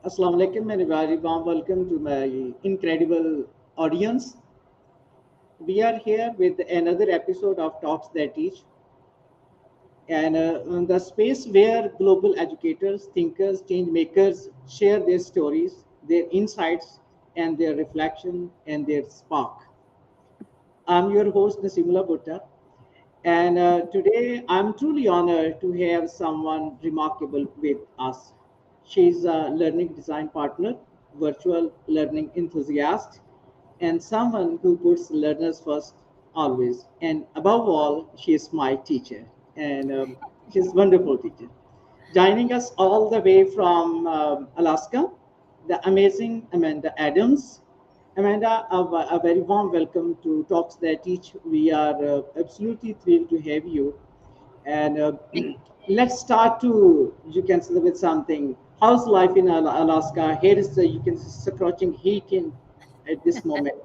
Assalamu alaikum and a very warm welcome to my incredible audience. We are here with another episode of Talks That Teach, and on the space where global educators, thinkers, change makers share their stories, their insights, and their reflection and their spark. I'm your host, Naseem Ullah Bhutta, and today I'm truly honored to have someone remarkable with us. She's a learning design partner, virtual learning enthusiast, and someone who puts learners first always. And above all, she is my teacher, and she's a wonderful teacher. Joining us all the way from Alaska, the amazing Amanda Adams. Amanda, a very warm welcome to Talks That Teach. We are absolutely thrilled to have you. And let's start to, you can say with something. How's life in Alaska? Here is the, you can see scorching heat in at this moment.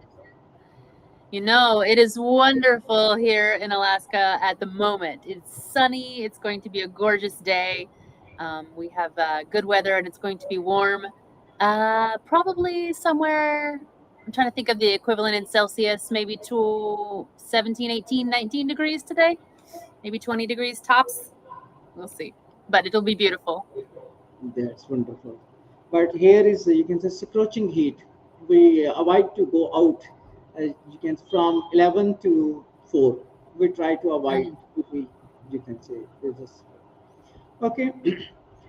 It is wonderful here in Alaska at the moment. It's sunny. It's going to be a gorgeous day. We have good weather and it's going to be warm. Probably somewhere, I'm trying to think of the equivalent in Celsius, maybe to 17, 18, 19 degrees today. Maybe 20 degrees tops. We'll see. But it'll be beautiful. That's wonderful. But here is, you can say, scorching heat. We avoid to go out, you can, from 11 to 4. We try to avoid, we, you can say, this. Okay.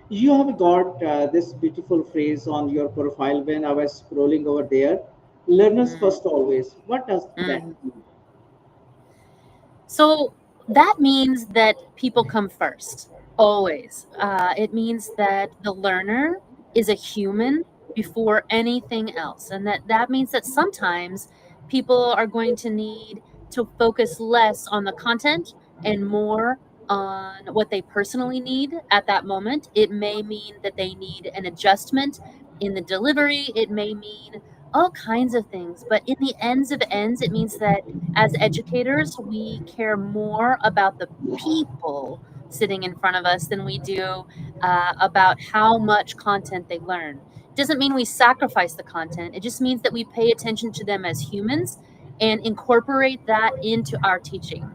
You have got this beautiful phrase on your profile when I was scrolling over there. Learners first always. What does that mean? So that means that people come first, always. It means that the learner is a human before anything else. And that means that sometimes people are going to need to focus less on the content and more on what they personally need at that moment. It may mean that they need an adjustment in the delivery. It may mean all kinds of things. But in the ends of ends, it means that as educators, we care more about the people sitting in front of us than we do about how much content they learn. It doesn't mean we sacrifice the content. It just means that we pay attention to them as humans and incorporate that into our teaching.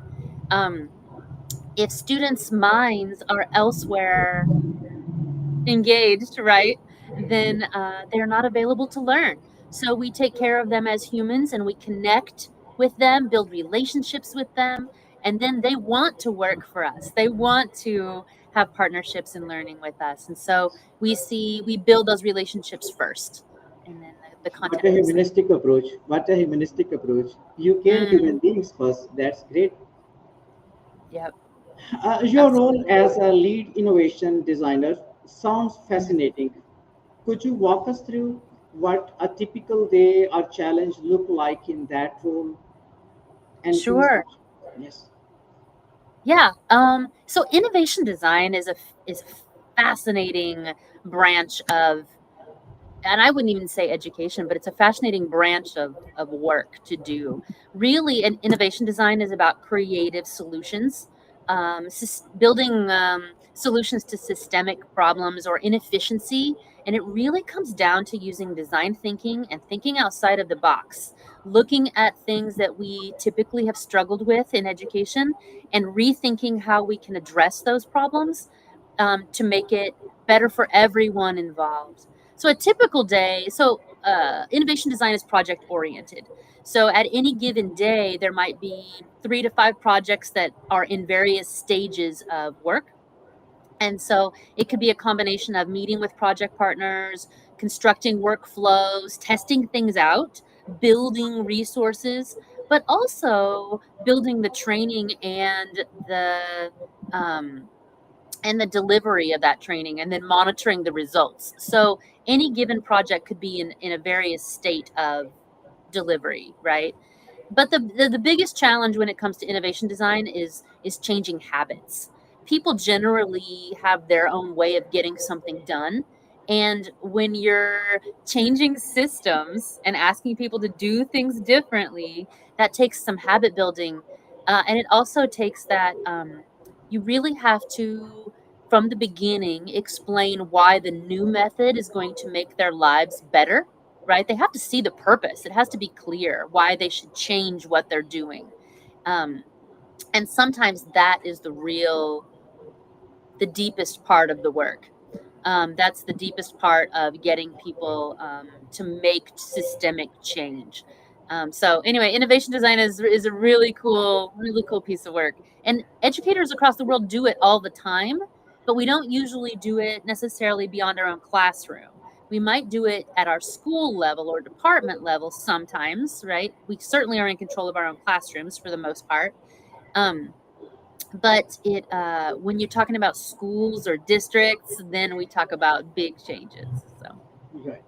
If students' minds are elsewhere engaged, right, then they're not available to learn. So we take care of them as humans and we connect with them, build relationships with them, and then they want to work for us. They want to have partnerships in learning with us. And so we build those relationships first, and then the content. What a humanistic approach. What a humanistic approach. You care human beings first. That's great. Yep. Your role as a lead innovation designer sounds fascinating. Could you walk us through what a typical day or challenge look like in that role? Anything Sure. special? Yes. Yeah. So innovation design is a fascinating branch of, and I wouldn't even say education, but it's a fascinating branch of work to do. Really, an innovation design is about creative solutions, building solutions to systemic problems or inefficiency. And it really comes down to using design thinking and thinking outside of the box, looking at things that we typically have struggled with in education and rethinking how we can address those problems to make it better for everyone involved. So a typical day, innovation design is project oriented. So at any given day, there might be 3 to 5 projects that are in various stages of work. And so it could be a combination of meeting with project partners, constructing workflows, testing things out, building resources, but also building the training and the delivery of that training, and then monitoring the results. So any given project could be in a various state of delivery, right? But the biggest challenge when it comes to innovation design is changing habits. People generally have their own way of getting something done. And when you're changing systems and asking people to do things differently, that takes some habit building. And it also takes that you really have to from the beginning, explain why the new method is going to make their lives better, right? They have to see the purpose. It has to be clear why they should change what they're doing. And sometimes that is the deepest part of the work. That's the deepest part of getting people to make systemic change. So anyway, innovation design is a really cool piece of work. And educators across the world do it all the time, but we don't usually do it necessarily beyond our own classroom. We might do it at our school level or department level sometimes, right? We certainly are in control of our own classrooms for the most part. But when you're talking about schools or districts, then we talk about big changes. So. Right.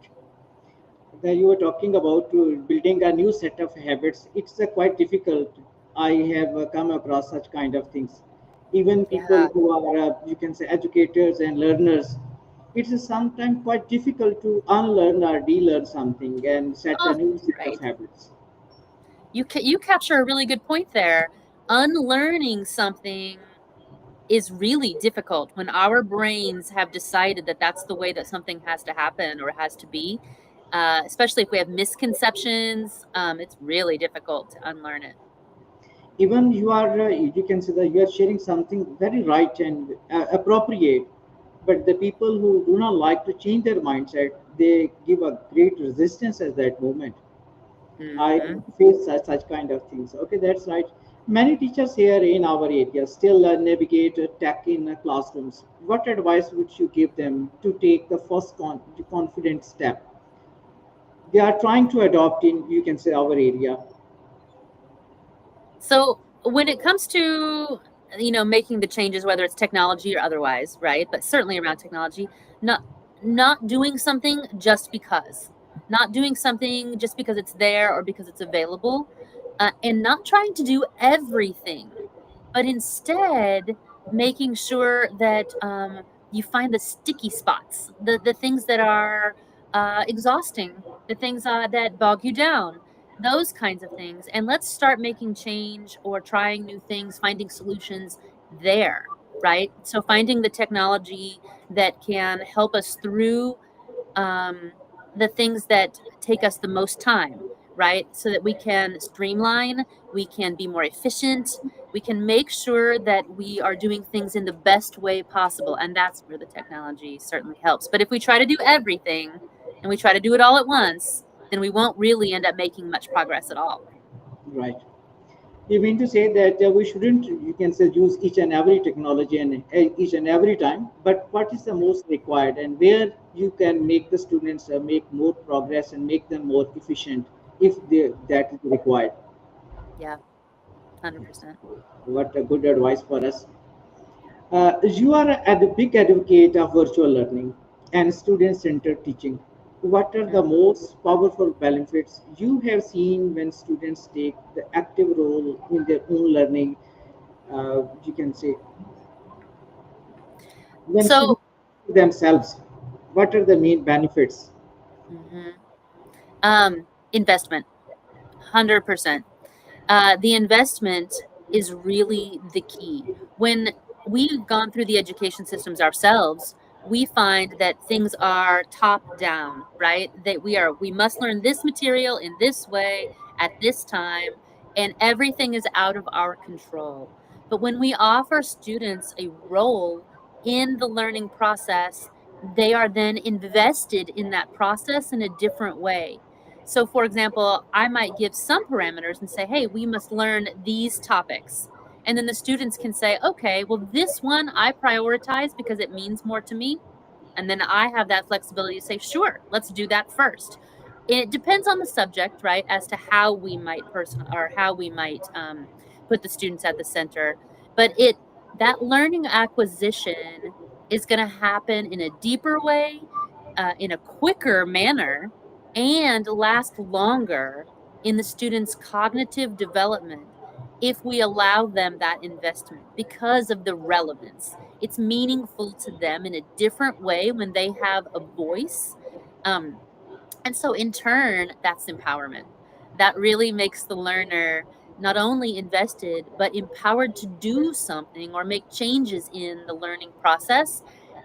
Then you were talking about building a new set of habits. It's quite difficult. I have come across such kind of things. Even people who are, you can say, educators and learners, it is sometimes quite difficult to unlearn or de-learn something and set a new set of habits. You capture a really good point there. Unlearning something is really difficult when our brains have decided that that's the way that something has to happen or has to be. Especially if we have misconceptions, it's really difficult to unlearn it. Even you are, you can say that you are sharing something very right and appropriate, but the people who do not like to change their mindset, they give a great resistance at that moment. I face such kind of things. Okay, that's right. Many teachers here in our area still navigate tech in classrooms. What advice would you give them to take the first confident step? They are trying to adopt in, you can say, our area. So when it comes to, making the changes, whether it's technology or otherwise, right? But certainly around technology, not doing something just because. Not doing something just because it's there or because it's available, and not trying to do everything, but instead making sure that you find the sticky spots, the things that are exhausting, the things that bog you down, those kinds of things. And let's start making change or trying new things, finding solutions there, right? So finding the technology that can help us through the things that take us the most time, right? So that we can streamline, we can be more efficient, we can make sure that we are doing things in the best way possible. And that's where the technology certainly helps. But if we try to do everything and we try to do it all at once, then we won't really end up making much progress at all. Right. You mean to say that we shouldn't, you can say, use each and every technology and each and every time, but what is the most required and where you can make the students make more progress and make them more efficient if that is required? Yeah, 100%. What a good advice for us. You are a big advocate of virtual learning and student-centered teaching. What are the most powerful benefits you have seen when students take the active role in their own learning? You can say, when students themselves, what are the main benefits? Investment, 100%. The investment is really the key. When we've gone through the education systems ourselves, we find that things are top down, right? That we must learn this material in this way at this time, and everything is out of our control. But when we offer students a role in the learning process, they are then invested in that process in a different way. So for example, I might give some parameters and say, hey, we must learn these topics. And then the students can say, okay, well, this one I prioritize because it means more to me. And then I have that flexibility to say, sure, let's do that first. It depends on the subject, right, as to how we might put the students at the center. But that learning acquisition is going to happen in a deeper way, in a quicker manner, and last longer in the students' cognitive development if we allow them that investment because of the relevance. It's meaningful to them in a different way when they have a voice. And so in turn, that's empowerment. That really makes the learner not only invested, but empowered to do something or make changes in the learning process.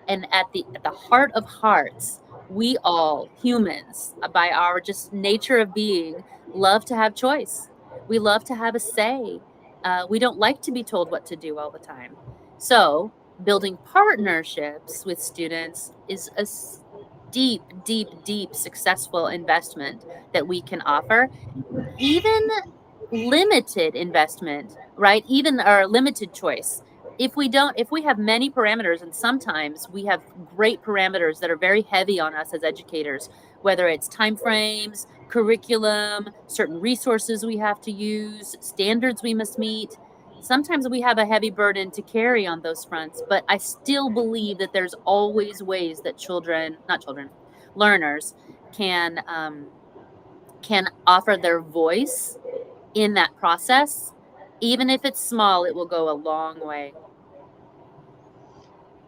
And at the heart of hearts, we all humans, by our just nature of being, love to have choice. We love to have a say. We don't like to be told what to do all the time. So building partnerships with students is a deep, deep, deep successful investment that we can offer. Even limited investment, right? Even our limited choice. If we have many parameters, and sometimes we have great parameters that are very heavy on us as educators, whether it's timeframes, curriculum, certain resources we have to use, standards we must meet. Sometimes we have a heavy burden to carry on those fronts, but I still believe that there's always ways that learners can offer their voice in that process. Even if it's small, it will go a long way.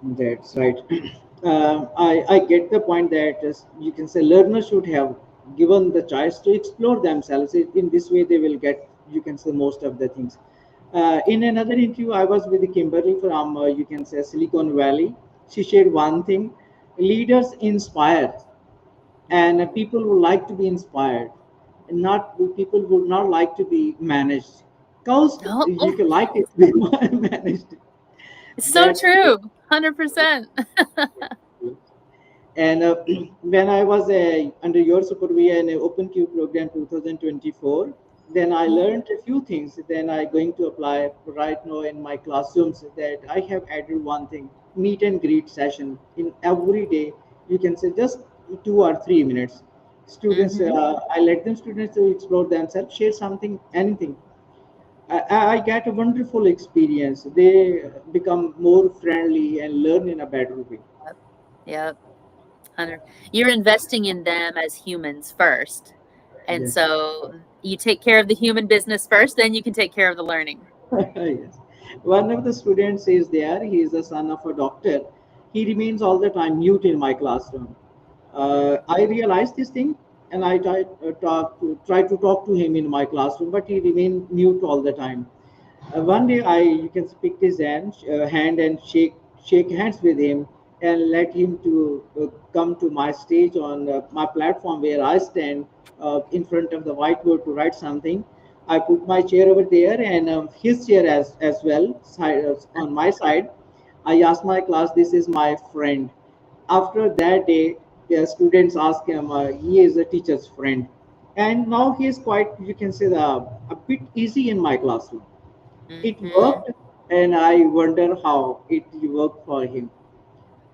That's right. I get the point that you can say learners should have given the choice to explore themselves. In this way, they will get, you can say, most of the things. In another interview, I was with Kimberly from, you can say, Silicon Valley. She shared one thing: leaders inspire, and people would like to be inspired, and not people would not like to be managed. Because you can like it to be managed. It's so true, 100%. And when I was under your supervision in OpenQ program 2024, then I learned a few things. Then I going to apply right now in my classrooms that I have added one thing: meet and greet session in every day. You can say just 2 or 3 minutes. Students, I let them students to explore themselves, share something, anything. I get a wonderful experience. They become more friendly and learn in a better way. Yep. You're investing in them as humans first. And Yes. so you take care of the human business first, then you can take care of the learning. Yes. One of the students is there. He is the son of a doctor. He remains all the time mute in my classroom. I realized this thing, and I try to talk to him in my classroom, but he remained mute all the time. One day, you can pick his hand and shake hands with him, and let him to come to my stage on my platform where I stand in front of the whiteboard to write something. I put my chair over there, and his chair as well on my side. I asked my class, "This is my friend." After that day, the students ask him, he is a teacher's friend. And now he is quite, you can say, a bit easy in my classroom. It worked, and I wonder how it worked for him.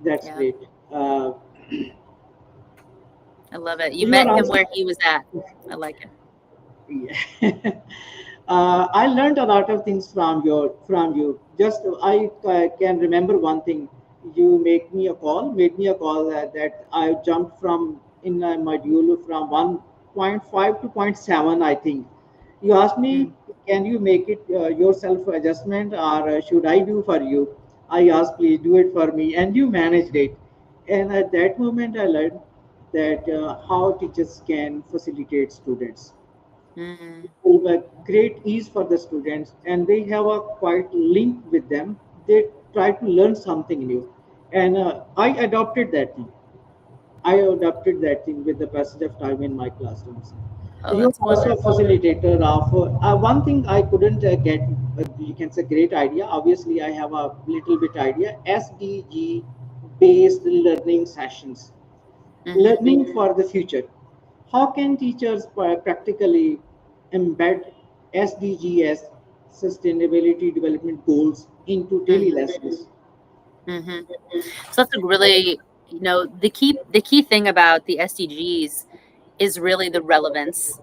That's great. I love it. You met him where he was at. I like it. Yeah. I learned a lot of things from you. Just I can remember one thing. You made me a call that I jumped from in a module from 1.5 to zero point 0.7, I think. You asked me, can you make it yourself adjustment, or should I do for you? I asked, please do it for me, and you managed it. And at that moment, I learned that how teachers can facilitate students. With a great ease for the students, and they have a quite link with them. They try to learn something new, and I adopted that thing with the passage of time in my classrooms. You're also a facilitator of one thing I couldn't get, you can say, great idea. Obviously, I have a little bit idea: SDG based learning sessions, learning for the future. How can teachers practically embed SDGs, Sustainability Development Goals, into daily lessons? So that's a really, the key thing about the SDGs is really the relevance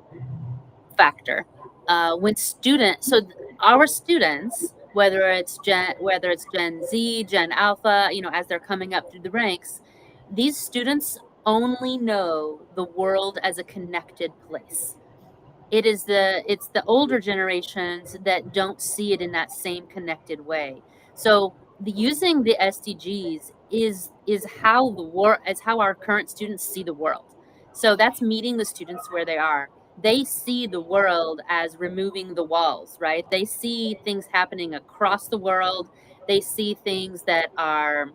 factor. Our students, whether it's Gen Z, Gen Alpha, as they're coming up through the ranks, these students only know the world as a connected place. It's the older generations that don't see it in that same connected way. So using the SDGs is how our current students see the world. So that's meeting the students where they are. they see the world as removing the walls, right? They see things happening across the world. They see things that are,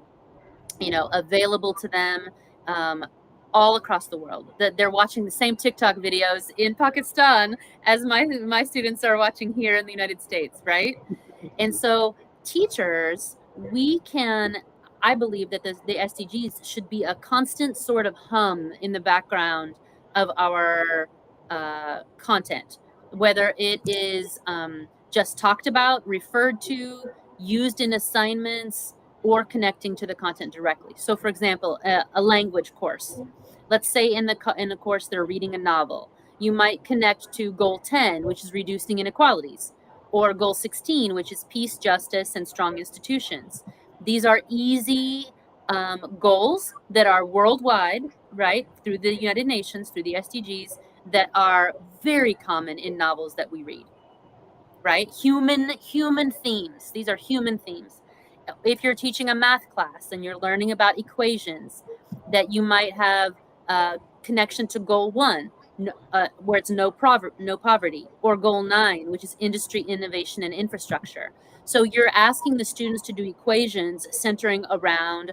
available to them, um, all across the world. That they're watching the same TikTok videos in Pakistan as my students are watching here in the United States, right? And so teachers, I believe that the SDGs should be a constant sort of hum in the background of our content, whether it is just talked about, referred to, used in assignments, or connecting to the content directly. So for example, a language course. Let's say in the course they're reading a novel. You might connect to goal 10, which is reducing inequalities, or goal 16, which is peace, justice, and strong institutions. These are easy goals that are worldwide, right, through the United Nations, through the SDGs, that are very common in novels that we read, right? Human themes. These are human themes. If you're teaching a math class and you're learning about equations, that you might have a connection to goal 1, where it's no poverty, or goal 9, which is industry, innovation, and infrastructure. So you're asking the students to do equations centering around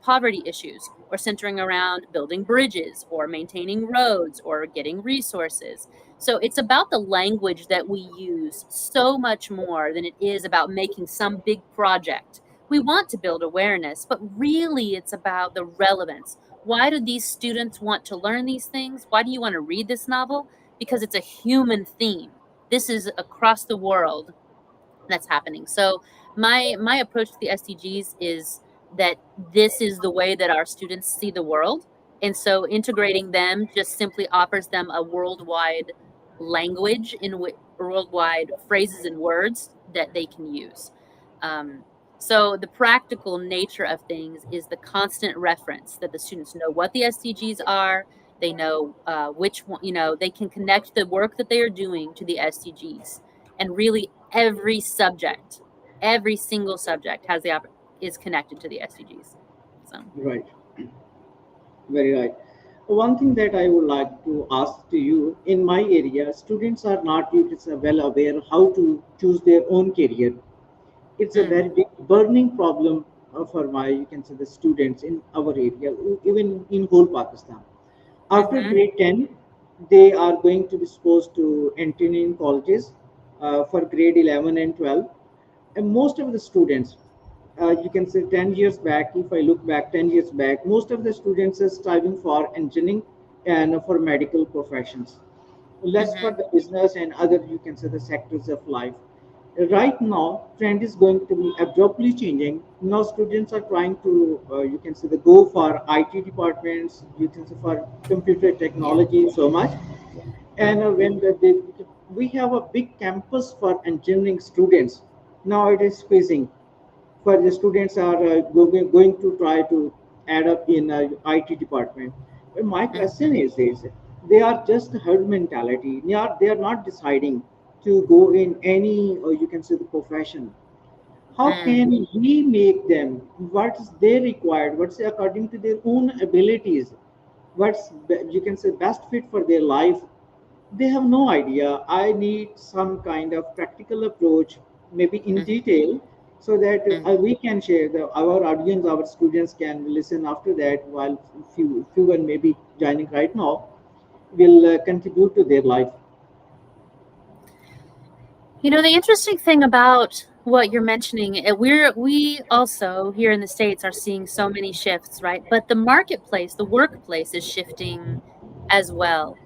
poverty issues, or centering around building bridges, or maintaining roads, or getting resources. So it's about the language that we use so much more than it is about making some big project. We want to build awareness, but really it's about the relevance. Why do these students want to learn these things? Why do you want to read this novel? Because it's a human theme. This is across the world that's happening. So my approach to the SDGs is that this is the way that our students see the world. And so integrating them just simply offers them a worldwide language, worldwide phrases and words that they can use. So the practical nature of things is the constant reference that the students know what the SDGs are. They know which one, they can connect the work that they are doing to the SDGs. And really every single subject is connected to the SDGs. So. Right. Very right. One thing that I would like to ask to you, in my area, students are not well aware how to choose their own career. It's a very big burning problem for you can say, the students in our area, even in whole Pakistan. After grade 10, they are going to be supposed to enter in colleges for grade 11 and 12. And most of the students, you can say 10 years back, if I look back 10 years back, most of the students are striving for engineering and for medical professions, less for the business and other, you can say, the sectors of life. Right now, trend is going to be abruptly changing. Now students are trying to, you can say, go for IT departments, you can say for computer technology so much. And we have a big campus for engineering students. Now it is facing for the students are going to try to add up in IT department. But my question is they are just herd mentality. They are not deciding to go in any, or you can say, the profession. How can we make them what's they required, what's according to their own abilities, what's you can say best fit for their life? They have no idea. I need some kind of practical approach, maybe in detail, so that we can share our audience, our students can listen after that, while few are maybe joining right now, will contribute to their life. The interesting thing about what you're mentioning, we also here in the States are seeing so many shifts, right? But the marketplace, the workplace is shifting as well.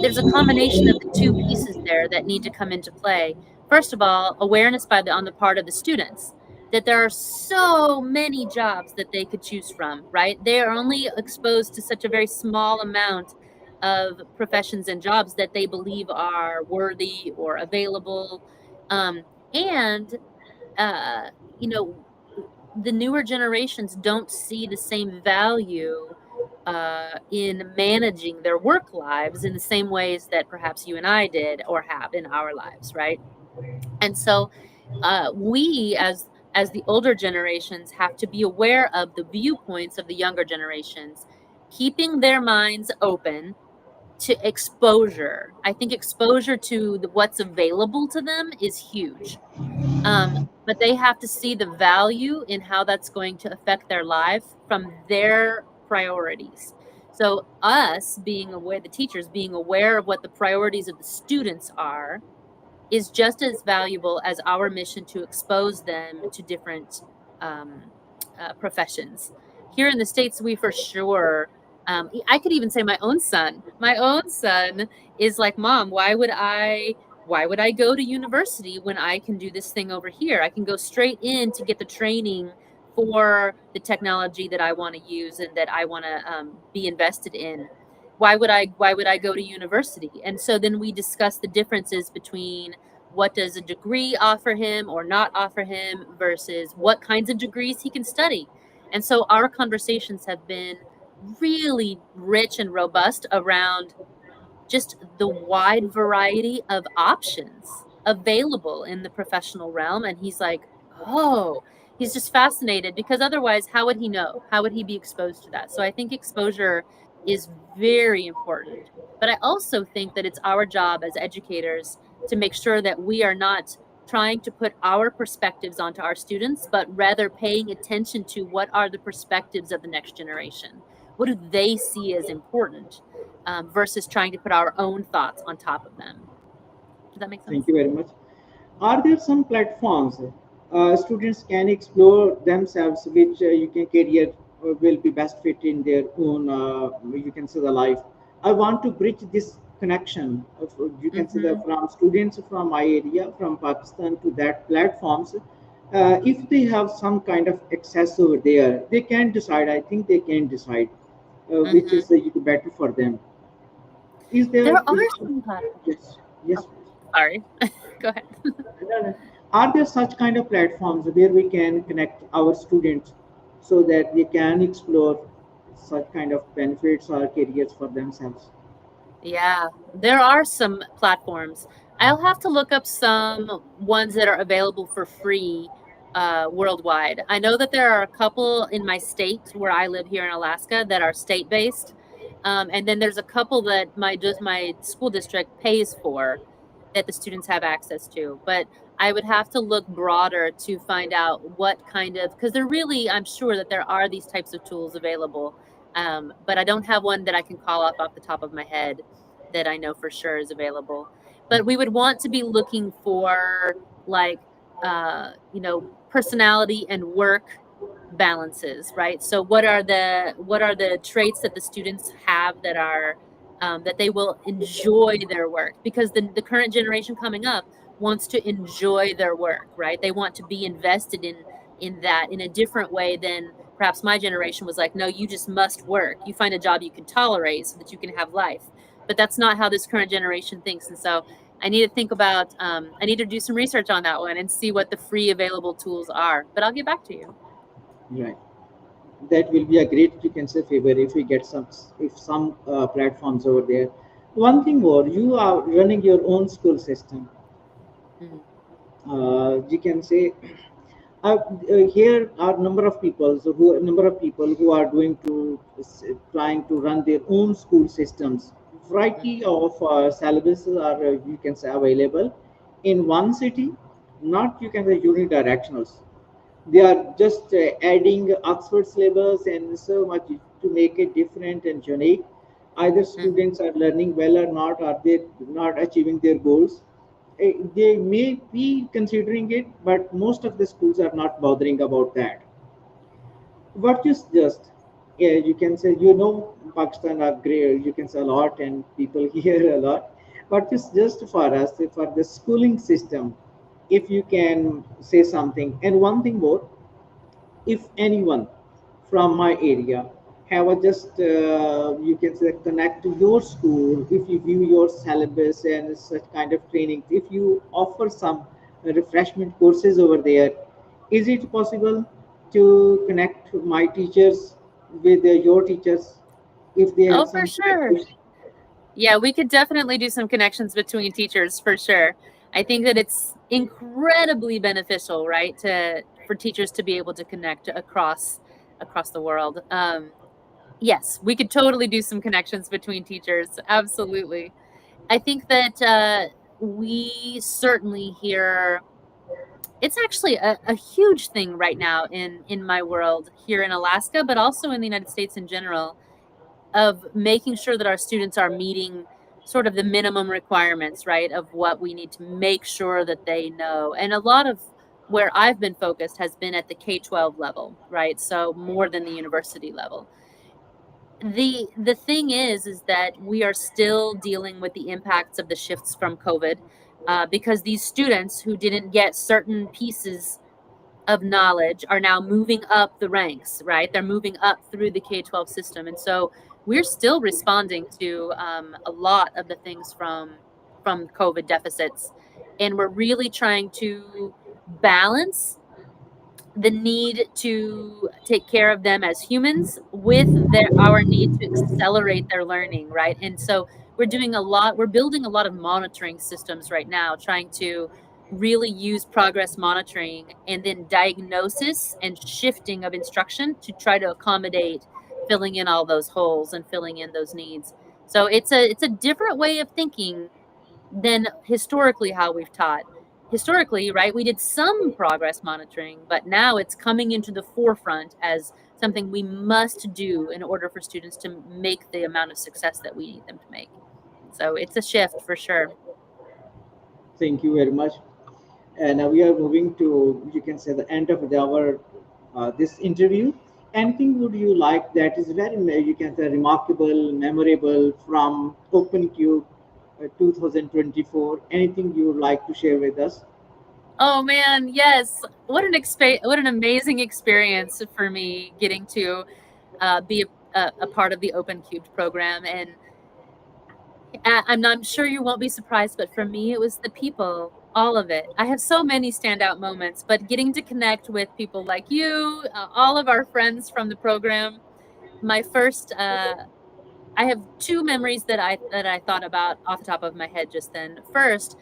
There's a combination of the two pieces there that need to come into play. First of all, awareness on the part of the students that there are so many jobs that they could choose from, right? They are only exposed to such a very small amount of professions and jobs that they believe are worthy or available. The newer generations don't see the same value in managing their work lives in the same ways that perhaps you and I did or have in our lives, right? And so we as the older generations have to be aware of the viewpoints of the younger generations, keeping their minds open to exposure. I think exposure to what's available to them is huge. But they have to see the value in how that's going to affect their life from their priorities. So us being aware, the teachers being aware of what the priorities of the students are, is just as valuable as our mission to expose them to different professions. Here in the States, we for sure, I could even say my own son is like, Mom, why would I go to university when I can do this thing over here? I can go straight in to get the training for the technology that I want to use and that I want to be invested in. Why would I go to university? And so then we discuss the differences between what does a degree offer him or not offer him versus what kinds of degrees he can study. And so our conversations have been really rich and robust around just the wide variety of options available in the professional realm. And he's like, oh, he's just fascinated, because otherwise, how would he know? How would he be exposed to that? So I think exposure is very important. But I also think that it's our job as educators to make sure that we are not trying to put our perspectives onto our students, but rather paying attention to what are the perspectives of the next generation. What do they see as important, versus trying to put our own thoughts on top of them. Does that make sense? Thank you very much. Are there some platforms students can explore themselves, which you can career will be best fit in their own, you can say, the life? I want to bridge this connection of, you can say, that from students from my area, from Pakistan, to that platforms. If they have some kind of access over there, they can decide. I think they can decide which is better for them. Is there are some platforms. Yes. Sorry. Go ahead. Are there such kind of platforms where we can connect our students so that they can explore such kind of benefits or careers for themselves? Yeah, there are some platforms. I'll have to look up some ones that are available for free worldwide. I know that there are a couple in my state where I live here in Alaska that are state-based. And then there's a couple that my school district pays for that the students have access to. But I would have to look broader to find out what kind of, because I'm sure that there are these types of tools available. But I don't have one that I can call up off the top of my head that I know for sure is available. But we would want to be looking for like, personality and work balances, right? So what are the traits that the students have that are that they will enjoy their work? Because the current generation coming up wants to enjoy their work, right? They want to be invested in that in a different way than perhaps my generation was like, no, you just must work. You find a job you can tolerate so that you can have life. But that's not how this current generation thinks. And so I need to think about, I need to do some research on that one and see what the free available tools are. But I'll get back to you. Right. That will be a great, you can say, favor if we get some platforms over there. One thing more, you are running your own school system. You can say, here are number of people who are trying to run their own school systems. Variety of syllabuses are you can say available in one city, not you can say unidirectionals. They are just adding Oxford syllabus and so much to make it different and unique. Either students are learning well or not, or they not achieving their goals. They may be considering it, but most of the schools are not bothering about that. What is just, you can say, Pakistan are great, you can say a lot, and people hear a lot. But it's just for us, for the schooling system, if you can say something. And one thing more, if anyone from my area have a just you can say connect to your school, if you view your syllabus and such kind of training, if you offer some refreshment courses over there, is it possible to connect my teachers with your teachers if they have for some sure. Yeah, we could definitely do some connections between teachers for sure. I think that it's incredibly beneficial, right, for teachers to be able to connect across the world. Yes, we could totally do some connections between teachers. Absolutely. I think that we certainly hear, it's actually a huge thing right now in my world here in Alaska, but also in the United States in general, of making sure that our students are meeting sort of the minimum requirements, right, of what we need to make sure that they know. And a lot of where I've been focused has been at the K-12 level, right? So more than the university level. The thing is that we are still dealing with the impacts of the shifts from COVID, because these students who didn't get certain pieces of knowledge are now moving up the ranks, right? They're moving up through the K-12 system. And so we're still responding to a lot of the things from COVID deficits. And we're really trying to balance the need to take care of them as humans with our need to accelerate their learning, right? And so we're building a lot of monitoring systems right now, trying to really use progress monitoring and then diagnosis and shifting of instruction to try to accommodate filling in all those holes and filling in those needs. So it's a different way of thinking than historically how we've taught. Historically, right, we did some progress monitoring, but now it's coming into the forefront as something we must do in order for students to make the amount of success that we need them to make. So it's a shift for sure. Thank you very much. And we are moving to, you can say, the end of our this interview. Anything would you like that is very, you can say, remarkable, memorable from OpenCube 2024? Anything you would like to share with us? Oh man, yes! What an amazing experience for me getting to be a part of the OpenCubed program. And I'm sure you won't be surprised, but for me, it was the people, all of it. I have so many standout moments, but getting to connect with people like you, all of our friends from the program. My first, I have two memories that I thought about off the top of my head just then. First,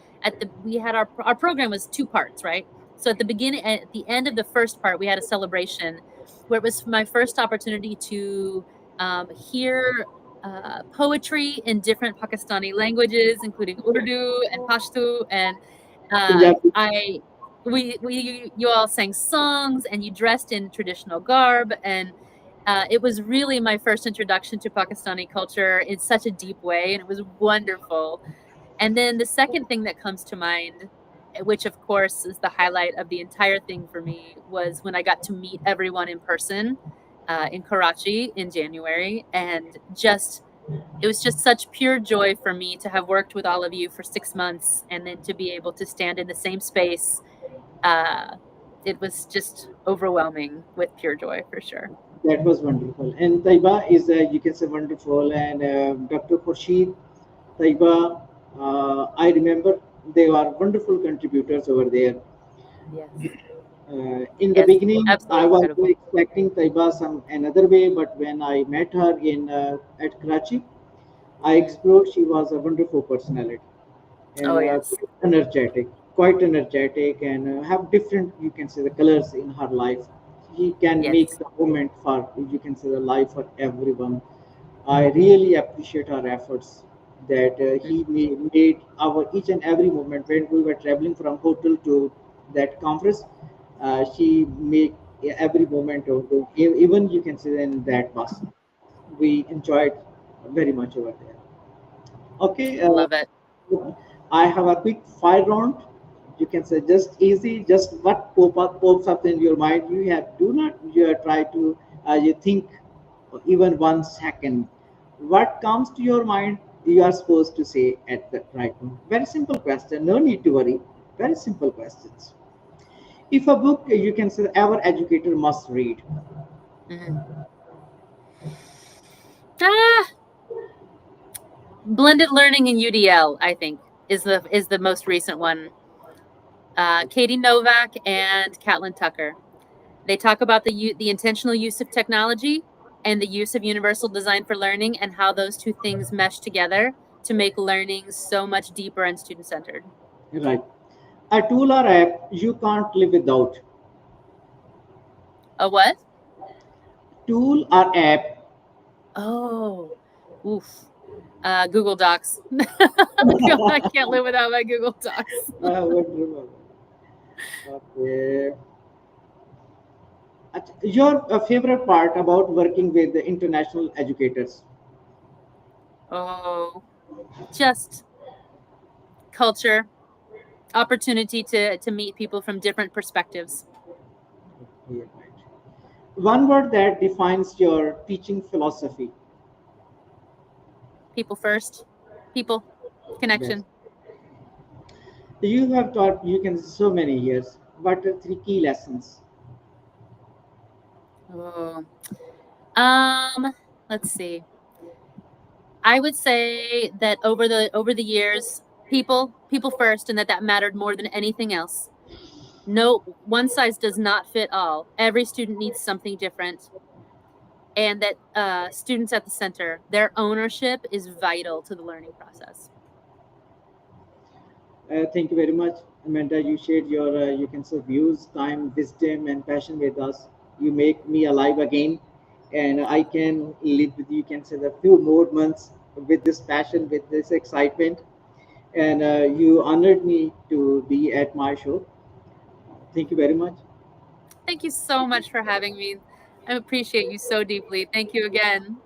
we had our program was two parts, right? So at the end of the first part, we had a celebration where it was my first opportunity to hear poetry in different Pakistani languages, including Urdu and Pashto, and you all sang songs and you dressed in traditional garb, and it was really my first introduction to Pakistani culture in such a deep way, and it was wonderful. And then the second thing that comes to mind, which of course is the highlight of the entire thing for me, was when I got to meet everyone in person in Karachi in January. And it was just such pure joy for me to have worked with all of you for 6 months and then to be able to stand in the same space. It was just overwhelming with pure joy for sure. That was wonderful. And Taiba is, you can say, wonderful. And Dr. Khurshid, Taiba, I remember they are wonderful contributors over there. Yes. In the beginning, I was expecting Taiba another way, but when I met her at Karachi, I explored she was a wonderful personality and quite energetic, and have different, you can say, the colors in her life. He can make the moment for, you can say, the life for everyone. I really appreciate her efforts that he made our each and every moment when we were traveling from hotel to that conference. She made every moment of even, you can say, in that bus. We enjoyed very much over there. Okay. Love it. I have a quick fire round. You can say just easy, just what pops up in your mind. Do not try to you think even 1 second. What comes to your mind, you are supposed to say at the right moment. Very simple question. No need to worry. Very simple questions. If a book, you can say, our educator must read. Blended Learning in UDL, I think, is the most recent one. Katie Novak and Catlin Tucker. They talk about the intentional use of technology and the use of universal design for learning, and how those two things mesh together to make learning so much deeper and student-centered. Right. A tool or app you can't live without. A what? Tool or app. Oh, oof. Google Docs. I can't live without my Google Docs. Wonderful. Okay. Your favorite part about working with the international educators? Oh, just culture, opportunity to meet people from different perspectives. Yeah, right. One word that defines your teaching philosophy. People first, people, Yes. connection. You have taught you can so many years. What are three key lessons? Oh, let's see. I would say that over the years, people first, and that mattered more than anything else. No, one size does not fit all. Every student needs something different, and that students at the center, their ownership is vital to the learning process. Thank you very much, Amanda. You shared your you can say views, time, wisdom, and passion with us. You make me alive again, and I can live with you can say the few more months with this passion, with this excitement, and you honored me to be at my show. Thank you very much. Thank you so much for having me. I appreciate you so deeply. Thank you again.